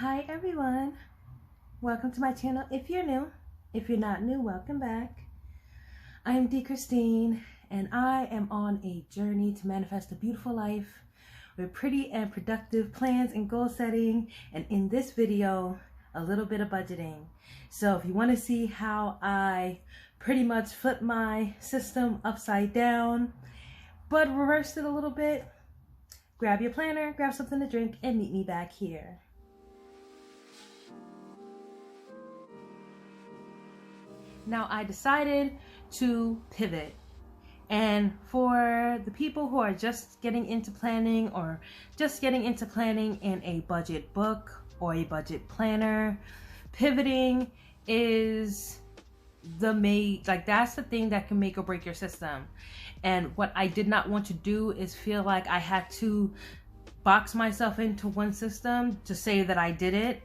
Hi everyone, welcome to my channel if you're new. If you're not new, welcome back. I am D. Christine and I am on a journey to manifest a beautiful life with pretty and productive plans and goal setting, and in this video a little bit of budgeting. So if you want to see how I pretty much flip my system upside down but reversed it a little bit, grab your planner, grab something to drink, and meet me back here. Now I decided to pivot, and for the people who are just getting into planning or just getting into planning in a budget book or a budget planner, pivoting is that's the thing that can make or break your system. And what I did not want to do is feel like I had to box myself into one system to say that I did it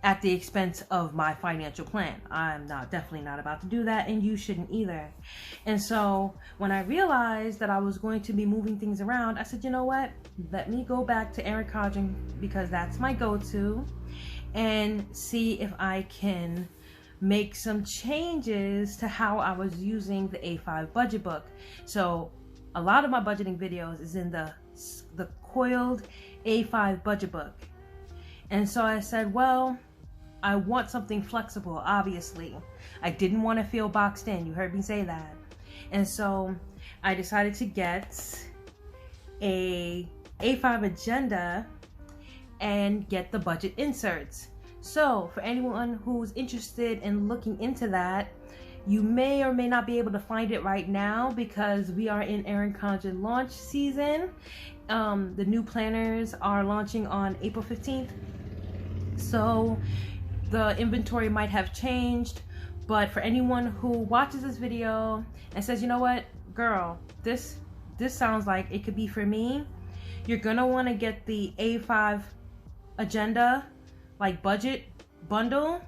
at the expense of my financial plan. I'm definitely not about to do that, and you shouldn't either. And so when I realized that I was going to be moving things around, I said, you know what? Let me go back to APPT because that's my go-to, and see if I can make some changes to how I was using the A5 budget book. So a lot of my budgeting videos is in the coiled A5 budget book. And so I said, well, I want something flexible, obviously. I didn't want to feel boxed in. You heard me say that. And so I decided to get a A5 agenda and get the budget inserts. So for anyone who's interested in looking into that, you may or may not be able to find it right now because we are in APPT launch season. The new planners are launching on April 15th. So the inventory might have changed, but for anyone who watches this video and says, you know what, girl, this sounds like it could be for me, you're gonna want to get the A5 agenda, like budget bundle,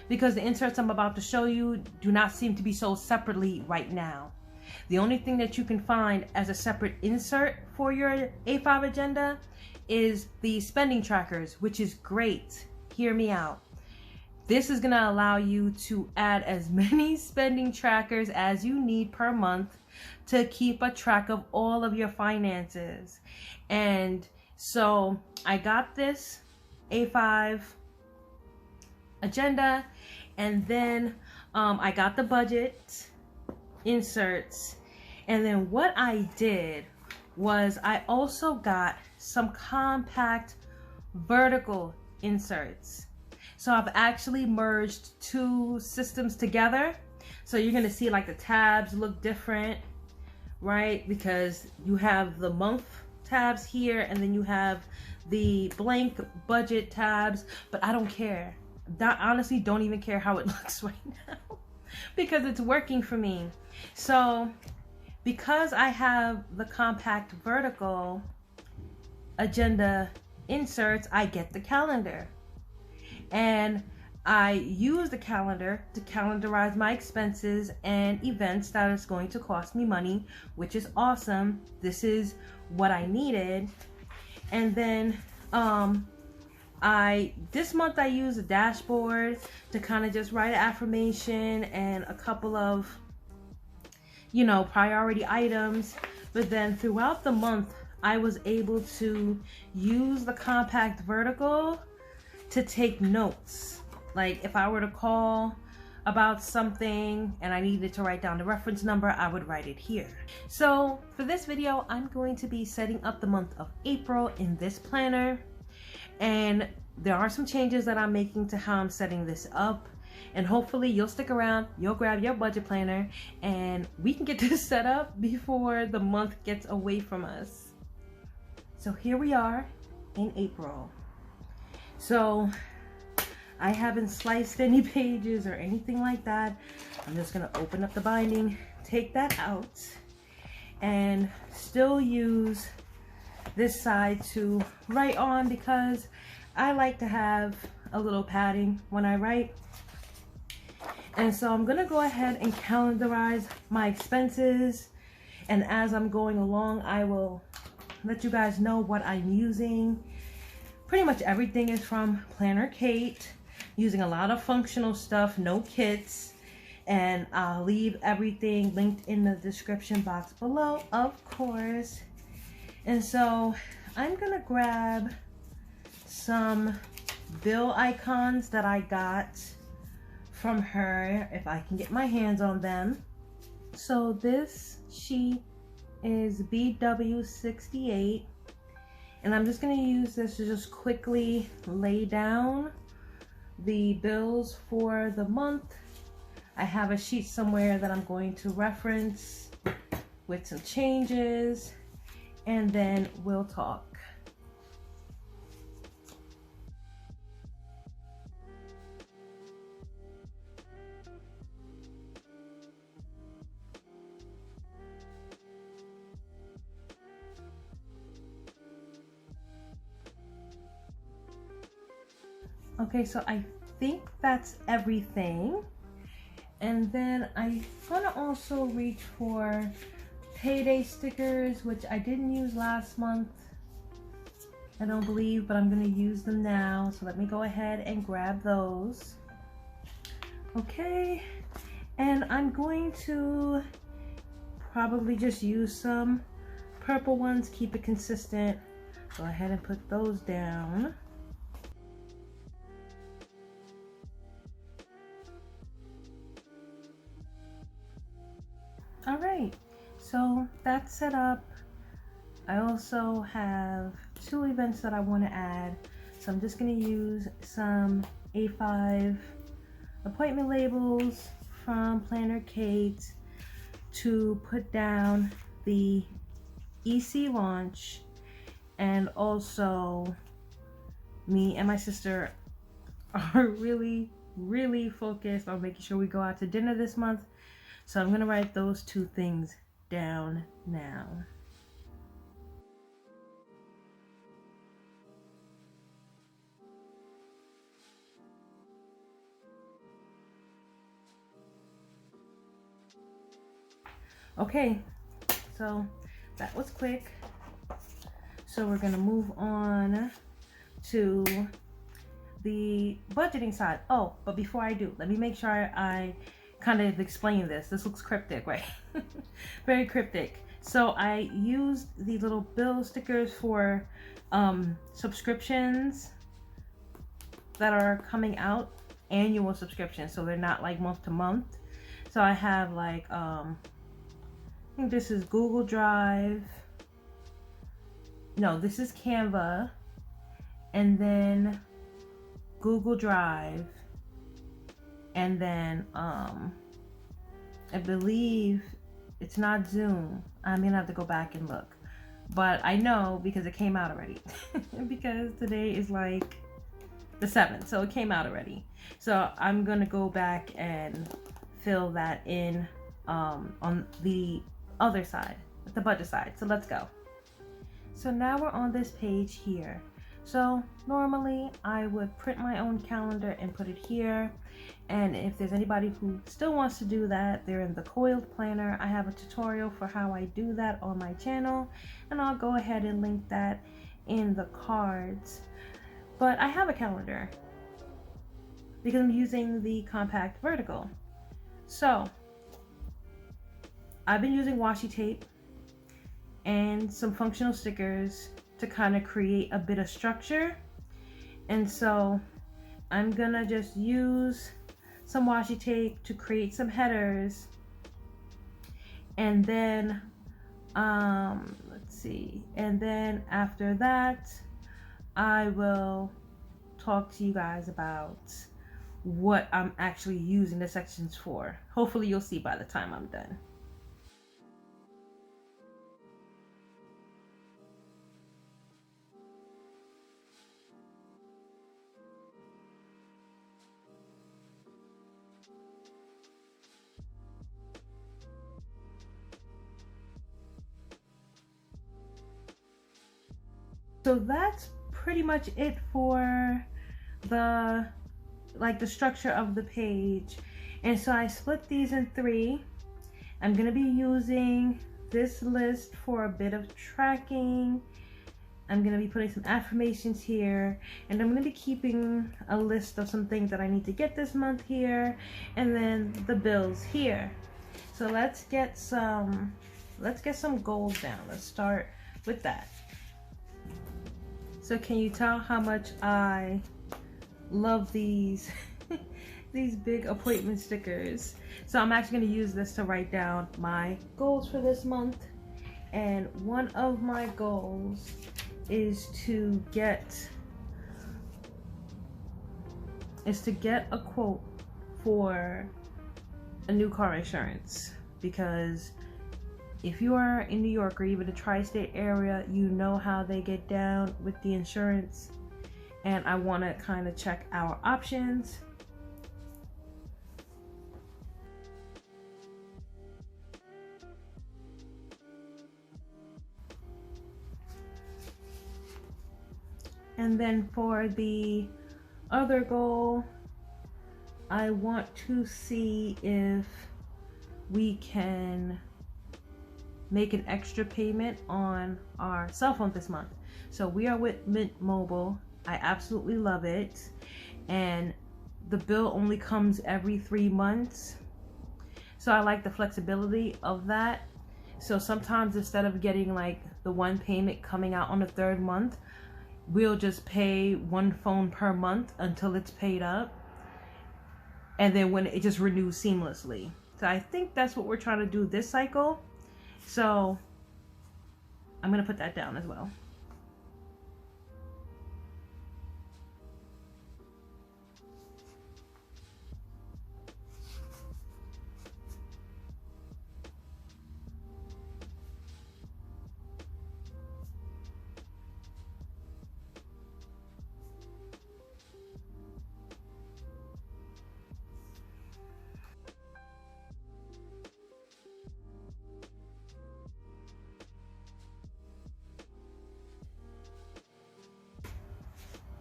because the inserts I'm about to show you do not seem to be sold separately right now. The only thing that you can find as a separate insert for your A5 agenda is the spending trackers, which is great. Hear me out. This is gonna allow you to add as many spending trackers as you need per month to keep a track of all of your finances. And so I got this A5 agenda, and then I got the budget inserts, and then what I did was I also got some compact vertical inserts. So I've actually merged two systems together. So you're gonna see like the tabs look different, right? Because you have the month tabs here, and then you have the blank budget tabs, but I don't care. Honestly, don't even care how it looks right now because it's working for me. So because I have the compact vertical agenda inserts, I get the calendar, and I use the calendar to calendarize my expenses and events that is going to cost me money, which is awesome. This is what I needed. And then this month I use a dashboard to kind of just write an affirmation and a couple of, priority items. But then throughout the month, I was able to use the compact vertical to take notes. Like if I were to call about something and I needed to write down the reference number, I would write it here. So for this video, I'm going to be setting up the month of April in this planner. And there are some changes that I'm making to how I'm setting this up. And hopefully you'll stick around, you'll grab your budget planner, and we can get this set up before the month gets away from us. So here we are in April. So I haven't sliced any pages or anything like that. I'm just gonna open up the binding, take that out, and still use this side to write on because I like to have a little padding when I write. And so I'm gonna go ahead and calendarize my expenses, and as I'm going along I will let you guys know what I'm using. pretty much everything is from PlannerKate, using a lot of functional stuff, no kits. And I'll leave everything linked in the description box below, of course. And so I'm gonna grab some bill icons that I got from her, if I can get my hands on them. So this sheet is BW68, and I'm just going to use this to just quickly lay down the bills for the month. I have a sheet somewhere that I'm going to reference with some changes, and then we'll talk. Okay, so I think that's everything. And then I'm gonna also reach for payday stickers, which I didn't use last month, I don't believe, but I'm gonna use them now. So let me go ahead and grab those. Okay, and I'm going to probably just use some purple ones, keep it consistent. Go ahead and put those down. All right, so that's set up. I also have 2 events that I want to add. So I'm just going to use some A5 appointment labels from PlannerKate to put down the EC launch. And also me and my sister are really focused on making sure we go out to dinner this month. So I'm gonna write those 2 things down now. Okay, so that was quick. So we're gonna move on to the budgeting side. Oh, but before I do, let me make sure I kind of explain this. This looks cryptic, right? Very cryptic. So I used the little bill stickers for subscriptions that are coming out, annual subscriptions, so they're not like month to month. So I have like I think this is Google Drive. No, this is Canva, and then Google Drive, and then I believe it's not Zoom. I'm gonna have to go back and look, but I know because it came out already. Because today is like the 7th, so it came out already. So I'm gonna go back and fill that in on the other side, the budget side. So let's go. So now we're on this page here. So normally I would print my own calendar and put it here. And if there's anybody who still wants to do that, they're in the coiled planner. I have a tutorial for how I do that on my channel, and I'll go ahead and link that in the cards. But I have a calendar because I'm using the compact vertical. So I've been using washi tape and some functional stickers to kind of create a bit of structure. And so I'm gonna just use some washi tape to create some headers, and then let's see, and then after that I will talk to you guys about what I'm actually using the sections for. Hopefully you'll see by the time I'm done. So that's pretty much it for the structure of the page. And so I split these in 3. I'm going to be using this list for a bit of tracking, I'm going to be putting some affirmations here, and I'm going to be keeping a list of some things that I need to get this month here, and then the bills here. So let's get some goals down. Let's start with that. So can you tell how much I love these these big appointment stickers? So I'm actually going to use this to write down my goals for this month. And one of my goals is to get a quote for a new car insurance, because if you are in New York or even the tri-state area, you know how they get down with the insurance, and I want to kind of check our options. And then for the other goal, I want to see if we can make an extra payment on our cell phone this month. So we are with Mint Mobile. I absolutely love it. And the bill only comes every 3 months. So I like the flexibility of that. So sometimes instead of getting like the one payment coming out on the 3rd month, we'll just pay one phone per month until it's paid up, and then when it just renews seamlessly. So I think that's what we're trying to do this cycle. So I'm gonna put that down as well.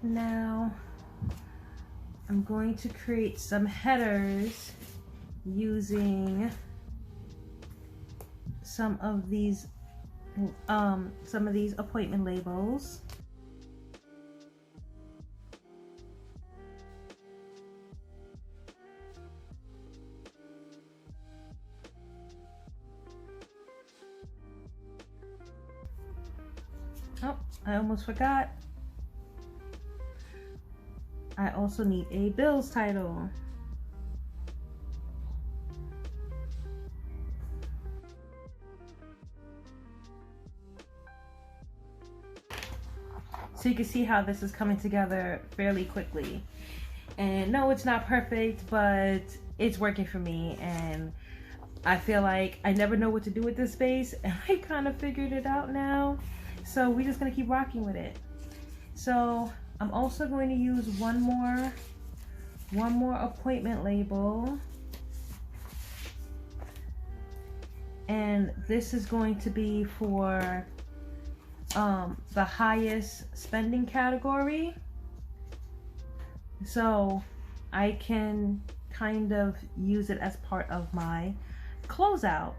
Now I'm going to create some headers using some of these appointment labels. Oh, I almost forgot. I also need a bills title. So you can see how this is coming together fairly quickly. And no, it's not perfect, but it's working for me. And I feel like I never know what to do with this space, and I kind of figured it out now. So we're just gonna keep rocking with it. So I'm also going to use one more appointment label, and this is going to be for the highest spending category, so I can kind of use it as part of my closeout.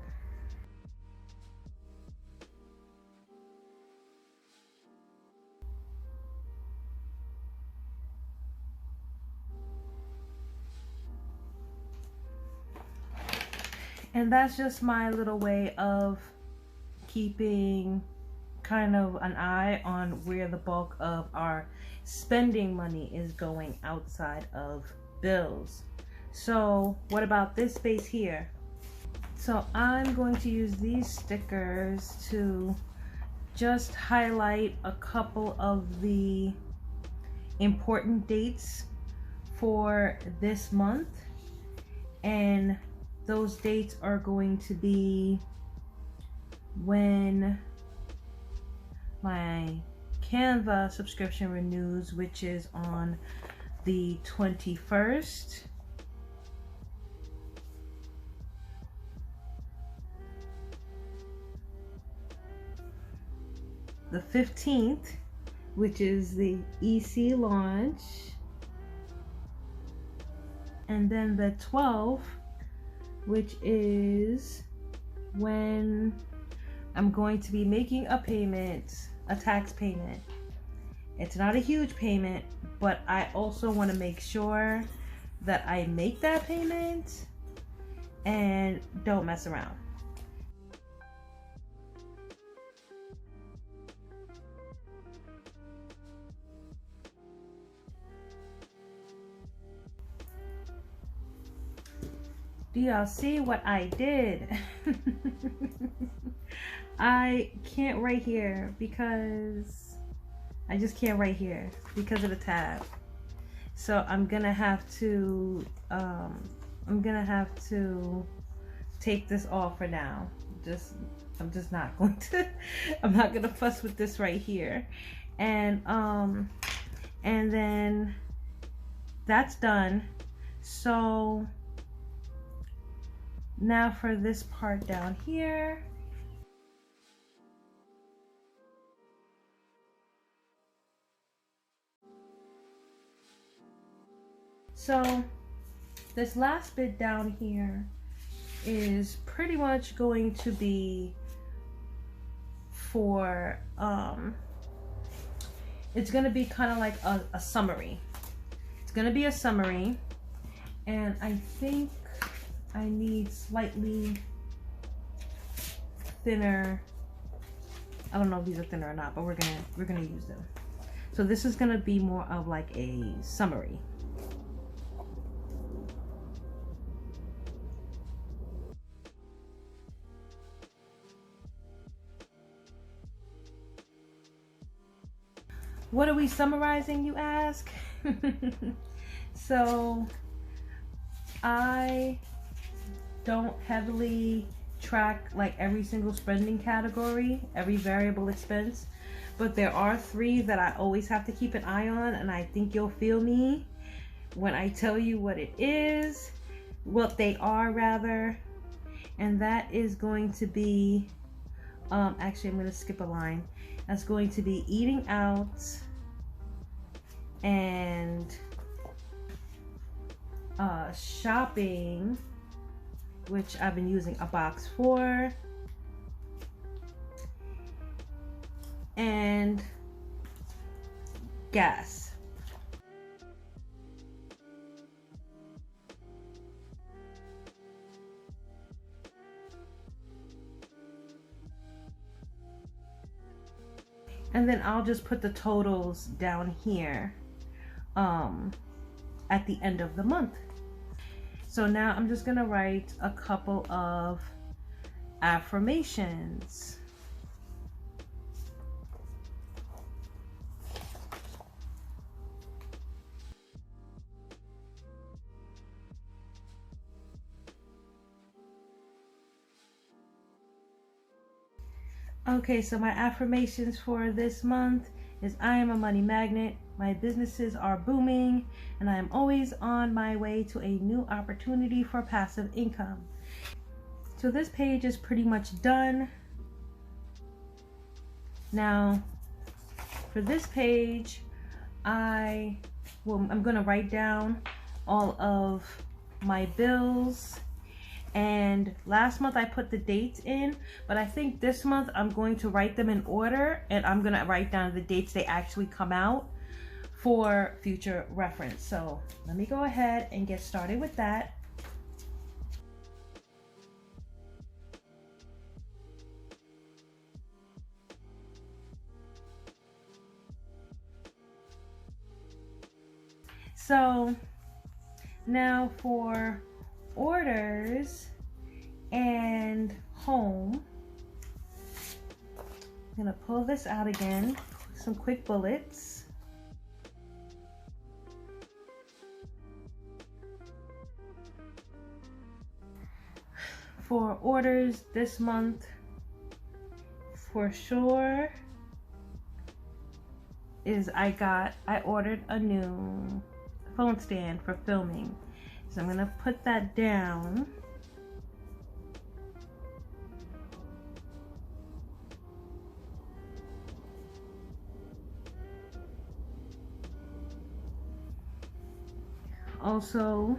And that's just my little way of keeping kind of an eye on where the bulk of our spending money is going outside of bills. So what about this space here? So I'm going to use these stickers to just highlight a couple of the important dates for this month, and those dates are going to be when my Canva subscription renews, which is on the 21st. The 15th, which is the EC launch. And then the 12th, which is when I'm going to be making a payment a tax payment. It's not a huge payment, but I also want to make sure that I make that payment and don't mess around. Do y'all see what I did? I can't write here because I just can't write here because of the tab. So I'm gonna have to take this off for now. I'm just not going to I'm not gonna fuss with this right here. And then that's done. So now for this part down here. So this last bit down here is pretty much going to be for, it's gonna be kind of like a summary. It's gonna be a summary, and I think I need slightly thinner. I don't know if these are thinner or not, but we're gonna use them. So this is gonna be more of like a summary. What are we summarizing, you ask? So I don't heavily track like every single spending category, every variable expense, but there are 3 that I always have to keep an eye on, and I think you'll feel me when I tell you what it is, what they are rather. And that is going to be, actually I'm going to skip a line. That's going to be eating out and shopping, which I've been using a box for, and gas. And then I'll just put the totals down here at the end of the month. So now I'm just gonna write a couple of affirmations. Okay, so my affirmations for this month is: I am a money magnet, my businesses are booming, and I am always on my way to a new opportunity for passive income. So this page is pretty much done. Now, for this page, I'm gonna write down all of my bills. And last month I put the dates in, but I think this month I'm going to write them in order, and I'm gonna write down the dates they actually come out for future reference. So let me go ahead and get started with that. So now for orders and home, I'm gonna pull this out again, some quick bullets. For orders this month, for sure, is I ordered a new phone stand for filming. So I'm gonna put that down. Also,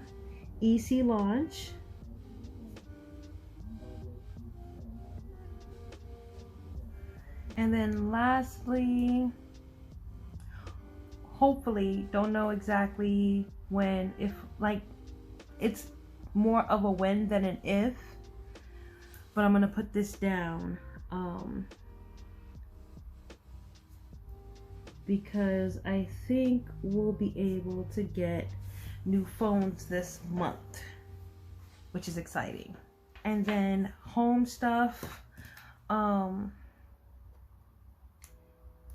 EC launch. And then lastly, hopefully, don't know exactly when, if like it's more of a when than an if, but I'm gonna put this down because I think we'll be able to get new phones this month, which is exciting. And then home stuff, I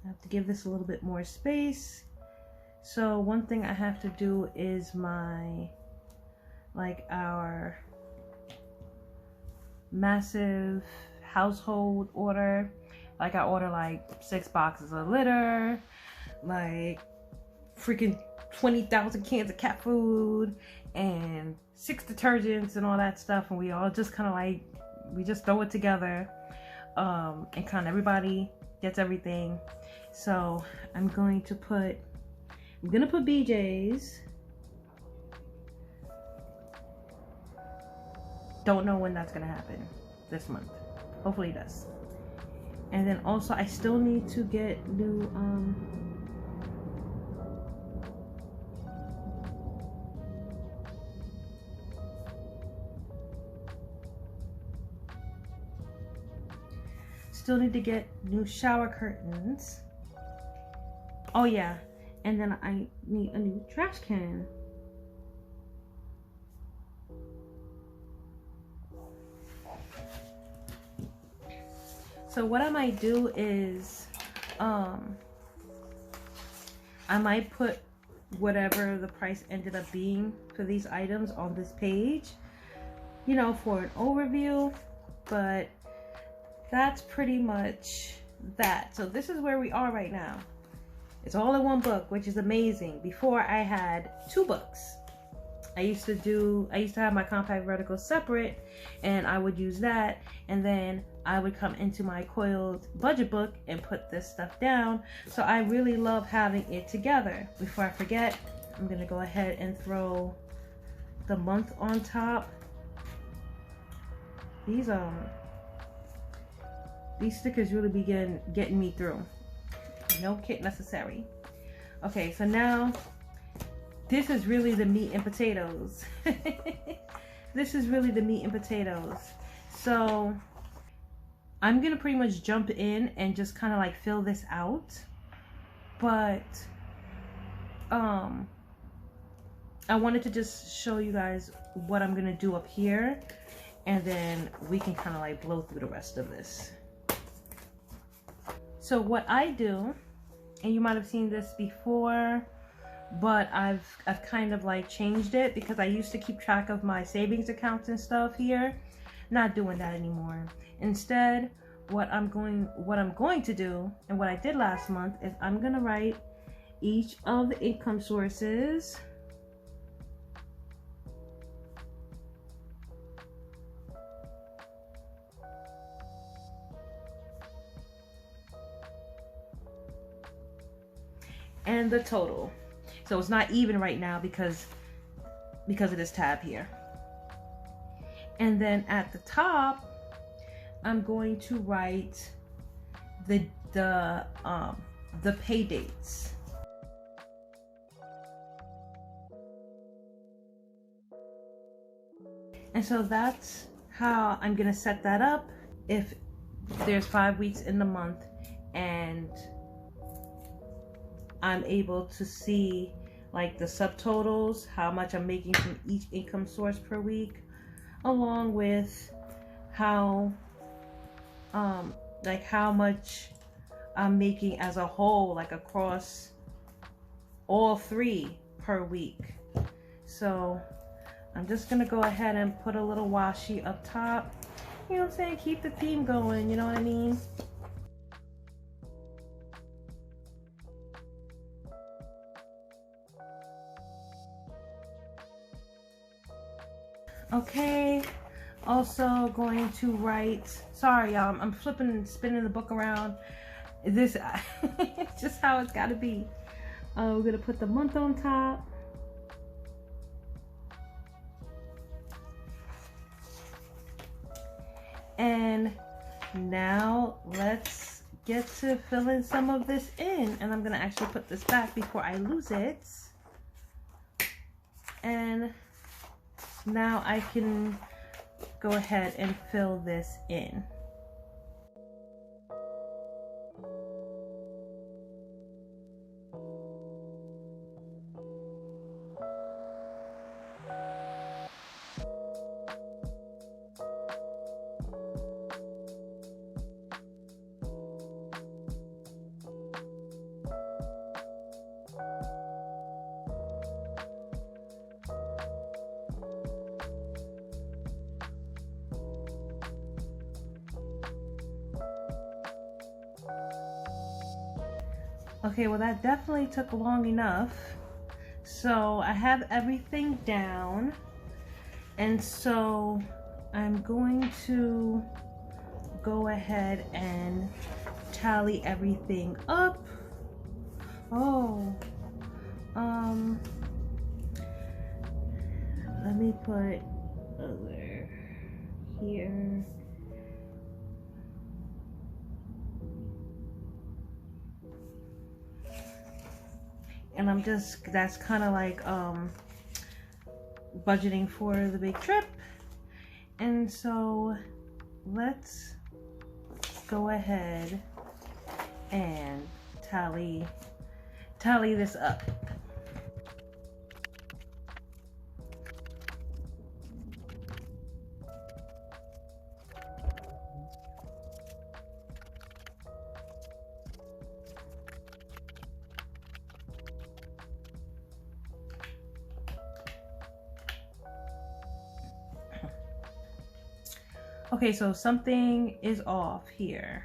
have to give this a little bit more space. So one thing I have to do is our massive household order. Like I order like 6 boxes of litter, like freaking 20,000 cans of cat food, and 6 detergents and all that stuff. And we all just kind of like, we just throw it together, and kind of everybody gets everything. So I'm gonna put BJ's. Don't know when that's gonna happen this month. Hopefully it does. And then also I still need to get new shower curtains. Oh yeah, and then I need a new trash can. So what I might do is I might put whatever the price ended up being for these items on this page, you know, for an overview, but that's pretty much that. So this is where we are right now. It's all in one book, which is amazing. Before I had 2 books. I used to have my compact vertical separate, and I would use that, and then I would come into my coiled budget book and put this stuff down. So I really love having it together. Before I forget, I'm gonna go ahead and throw the month on top. These stickers really begin getting me through. No kit necessary. Okay, so now this is really the meat and potatoes. This is really the meat and potatoes. So I'm gonna pretty much jump in and just kind of like fill this out. But I wanted to just show you guys what I'm gonna do up here, and then we can kind of like blow through the rest of this. So what I do, and you might have seen this before, but I've kind of like changed it because I used to keep track of my savings accounts and stuff here. Not doing that anymore. Instead, what I'm going to do, and what I did last month, is I'm gonna write each of the income sources. And the total. So it's not even right now because of this tab here. And then at the top, I'm going to write the pay dates. And so that's how I'm gonna set that up. If there's 5 weeks in the month and I'm able to see like the subtotals, how much I'm making from each income source per week, along with how much I'm making as a whole, like across all 3 per week. So I'm just gonna go ahead and put a little washi up top. You know what I'm saying? Keep the theme going, you know what I mean? Okay, also going to write, sorry y'all, I'm flipping and spinning the book around. This it's just how it's gotta be. We're gonna put the month on top. And now let's get to fill in some of this in, and I'm gonna actually put this back before I lose it. And now I can go ahead and fill this in. Okay, well that definitely took long enough. So I have everything down, and so I'm going to go ahead and tally everything up. Oh, let me put other here. And I'm just, that's kind of like budgeting for the big trip. And so let's go ahead and tally this up. Okay, so something is off here.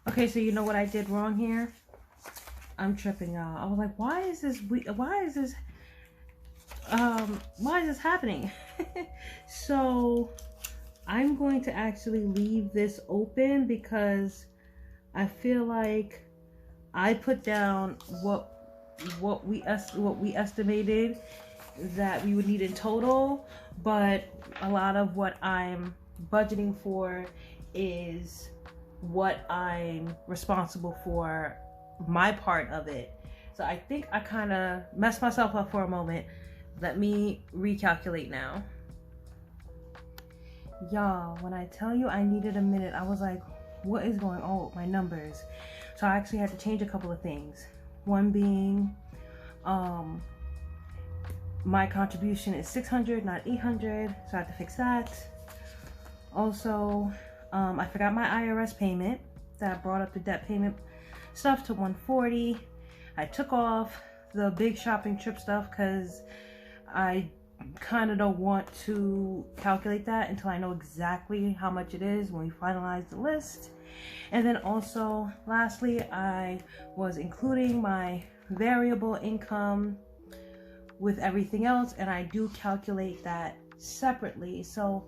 Okay, so you know what I did wrong here? I'm tripping out. I was like, why is this happening? So I'm going to actually leave this open because I feel like I put down what we estimated that we would need in total, but a lot of what I'm budgeting for is what I'm responsible for, my part of it. So I think I kind of messed myself up for a moment. Let me recalculate now. Y'all, when I tell you I needed a minute, I was like, what is going on with my numbers? So I actually had to change a couple of things. One being, my contribution is 600, not 800, so I have to fix that. Also, I forgot my IRS payment. That brought up the debt payment stuff to 140. I took off the big shopping trip stuff because I kind of don't want to calculate that until I know exactly how much it is when we finalize the list. And then also, lastly, I was including my variable income with everything else, and I do calculate that separately. So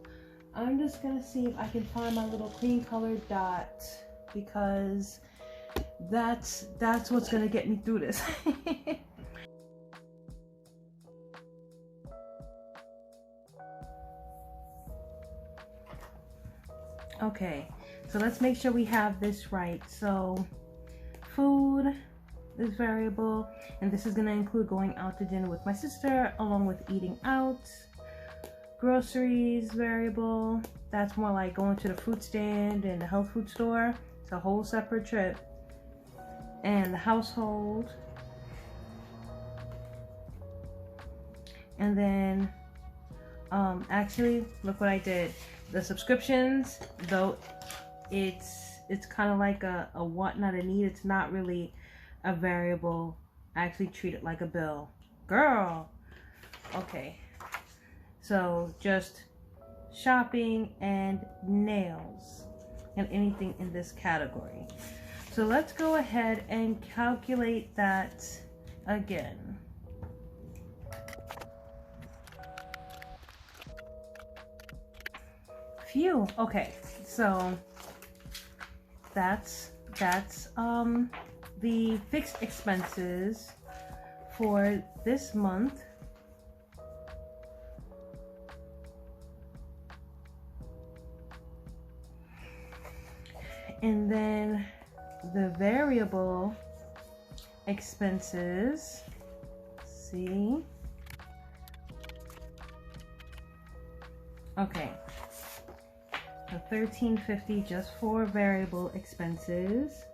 I'm just gonna see if I can find my little cream colored dot, because that's what's gonna get me through this. Okay, so let's make sure we have this right. So food is variable, and this is gonna include going out to dinner with my sister along with eating out. Groceries variable, that's more like going to the fruit stand and the health food store. It's a whole separate trip. And the household, and then actually look what I did. The subscriptions, though it's kind of like a want, not a need. It's not really a variable. I actually treat it like a bill. Girl. Okay, so just shopping and nails and anything in this category. So let's go ahead and calculate that again. Phew. Okay, so that's the fixed expenses for this month. And then the variable expenses, see. Okay, so $13.50 just for variable expenses.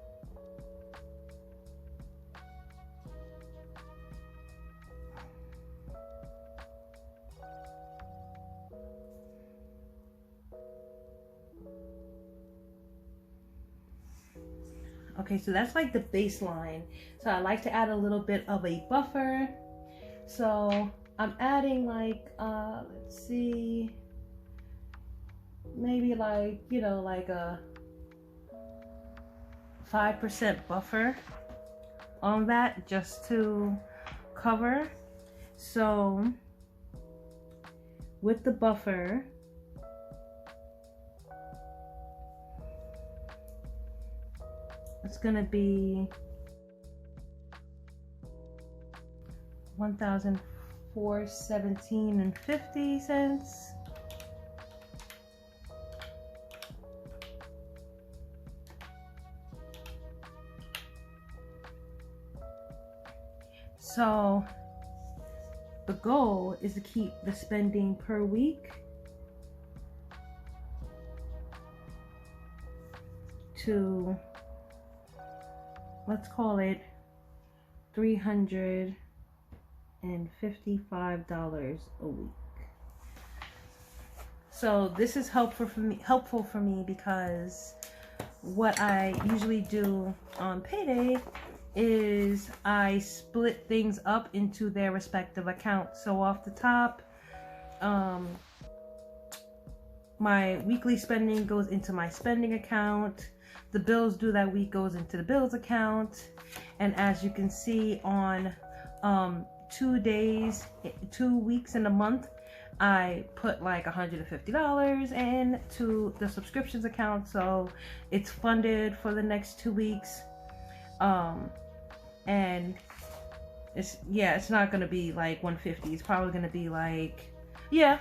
Okay, so that's like the baseline. So I like to add a little bit of a buffer. So I'm adding like, let's see, maybe like, you know, like a 5% buffer on that just to cover. So with the buffer, it's gonna be $1,417.50. So the goal is to keep the spending per week to, let's call it $355 a week. So this is helpful for me because what I usually do on payday is I split things up into their respective accounts. So off the top, my weekly spending goes into my spending account. The bills due that week goes into the bills account. And as you can see on 2 weeks in a month, I put like $150 into the subscriptions account. So it's funded for the next 2 weeks. And it's not gonna be like 150. It's probably gonna be like, it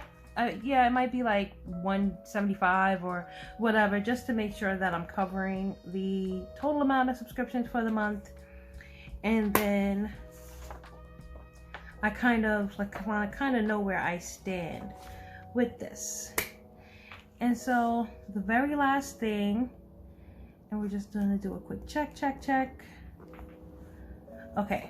might be like 175 or whatever, just to make sure that I'm covering the total amount of subscriptions for the month. And then I kind of know where I stand with this. And so the very last thing, and we're just gonna do a quick check. Okay,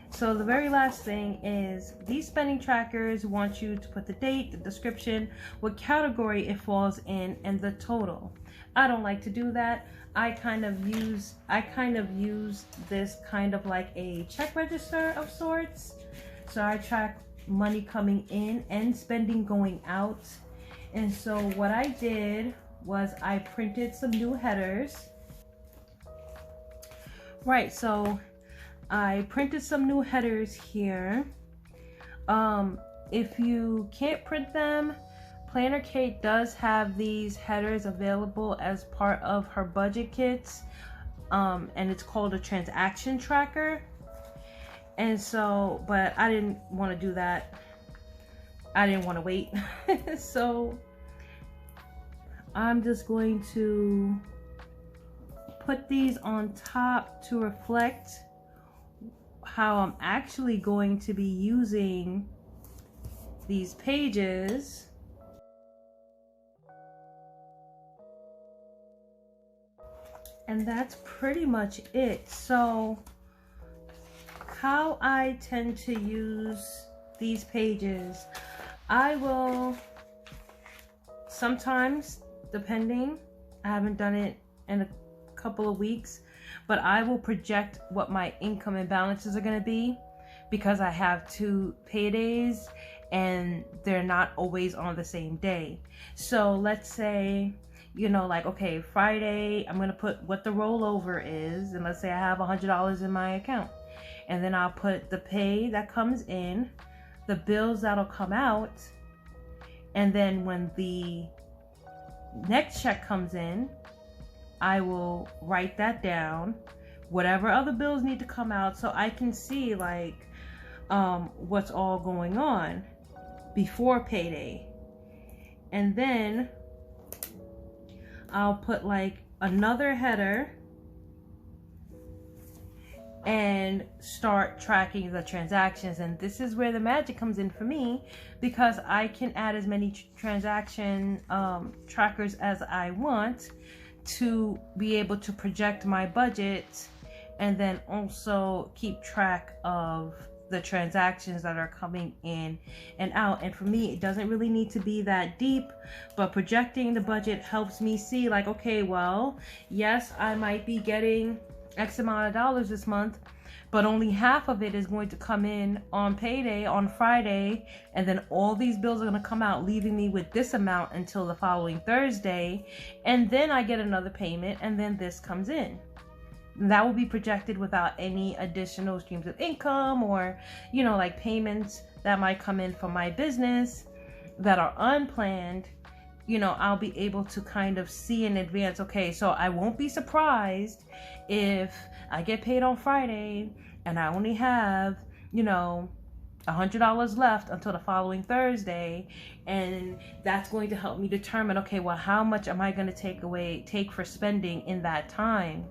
so the very last thing is these spending trackers want you to put the date, the description, what category it falls in, and the total. I don't like to do that. I kind of use this kind of like a check register of sorts. So I track money coming in and spending going out. And so what I did was I printed some new headers. Right, so I printed some new headers here. If you can't print them, PlannerKate does have these headers available as part of her budget kits, and it's called a transaction tracker. And so, but I didn't want to do that. I didn't want to wait. So I'm just going to put these on top to reflect how I'm actually going to be using these pages. And that's pretty much it. So how I tend to use these pages, I will sometimes, depending, I haven't done it in a couple of weeks, but I will project what my income and balances are going to be, because I have 2 paydays and they're not always on the same day. So let's say, you know, like, okay, Friday, I'm going to put what the rollover is. And let's say I have $100 in my account. And then I'll put the pay that comes in, the bills that'll come out. And then when the next check comes in, I will write that down, whatever other bills need to come out, so I can see like what's all going on before payday. And then I'll put like another header and start tracking the transactions. And this is where the magic comes in for me, because I can add as many transaction trackers as I want to be able to project my budget, and then also keep track of the transactions that are coming in and out. And for me, it doesn't really need to be that deep, but projecting the budget helps me see like, okay, well, yes, I might be getting X amount of dollars this month, but only half of it is going to come in on payday on Friday, and then all these bills are going to come out, leaving me with this amount until the following Thursday, and then I get another payment, and then this comes in. That will be projected without any additional streams of income, or, you know, like payments that might come in from my business that are unplanned. You know, I'll be able to kind of see in advance, okay, so I won't be surprised if I get paid on Friday and I only have, you know, $100 left until the following Thursday. And that's going to help me determine, okay, well, how much am I going to take for spending in that time?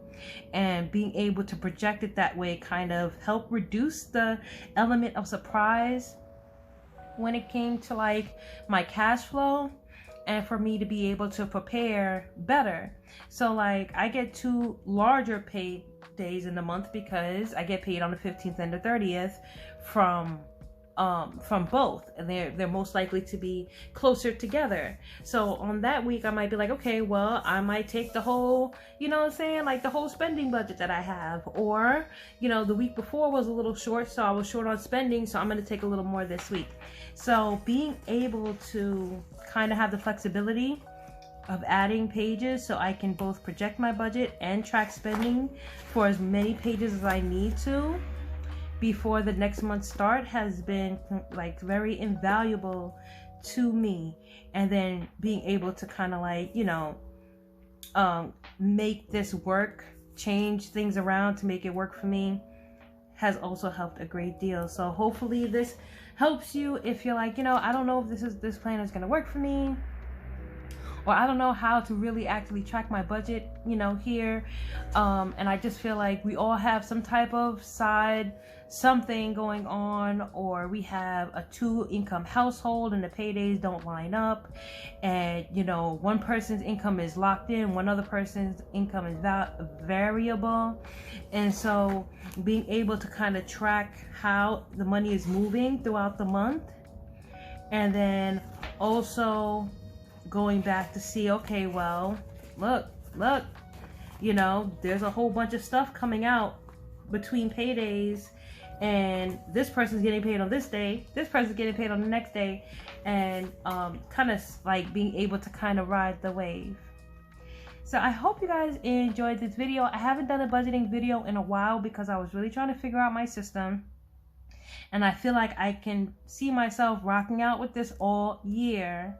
And being able to project it that way kind of help reduce the element of surprise when it came to like my cash flow, and for me to be able to prepare better. So like I get 2 larger pay days in the month because I get paid on the 15th and the 30th from both, and they're most likely to be closer together. So on that week I might be like, okay, well, I might take the whole, you know what I'm saying, like the whole spending budget that I have, or, you know, the week before was a little short, so I was short on spending, so I'm going to take a little more this week. So being able to kind of have the flexibility of adding pages so I can both project my budget and track spending for as many pages as I need to before the next month start has been like very invaluable to me. And then being able to kind of like, you know, make this work, change things around to make it work for me, has also helped a great deal. So hopefully this helps you if you're like, you know, I don't know if this plan is going to work for me, or I don't know how to really actually track my budget, you know, here. And I just feel like we all have some type of side something going on, or we have a 2-income household and the paydays don't line up, and, you know, one person's income is locked in, one other person's income is variable. And so being able to kind of track how the money is moving throughout the month, and then also going back to see, okay, well, look, you know, there's a whole bunch of stuff coming out between paydays, and this person's getting paid on this day, this person's getting paid on the next day, and kind of like being able to kind of ride the wave. So I hope you guys enjoyed this video. I haven't done a budgeting video in a while because I was really trying to figure out my system, and I feel like I can see myself rocking out with this all year.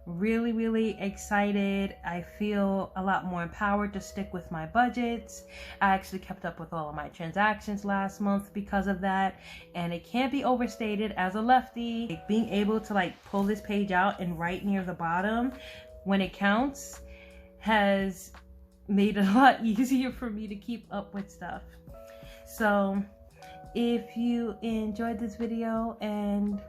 Really excited. I feel a lot more empowered to stick with my budgets. I actually kept up with all of my transactions last month because of that, and it can't be overstated as a lefty, like being able to like pull this page out and write near the bottom when it counts has made it a lot easier for me to keep up with stuff. So if you enjoyed this video and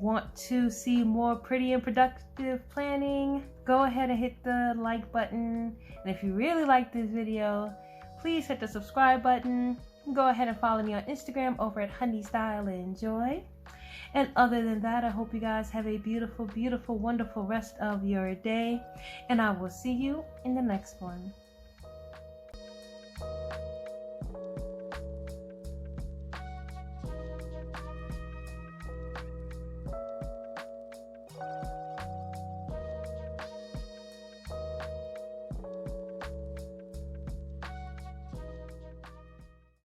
want to see more pretty and productive planning, go ahead and hit the like button. And if you really like this video, please hit the subscribe button. Go ahead and follow me on Instagram over at honeystyleandjoy. And other than that, I hope you guys have a beautiful, wonderful rest of your day, and I will see you in the next one.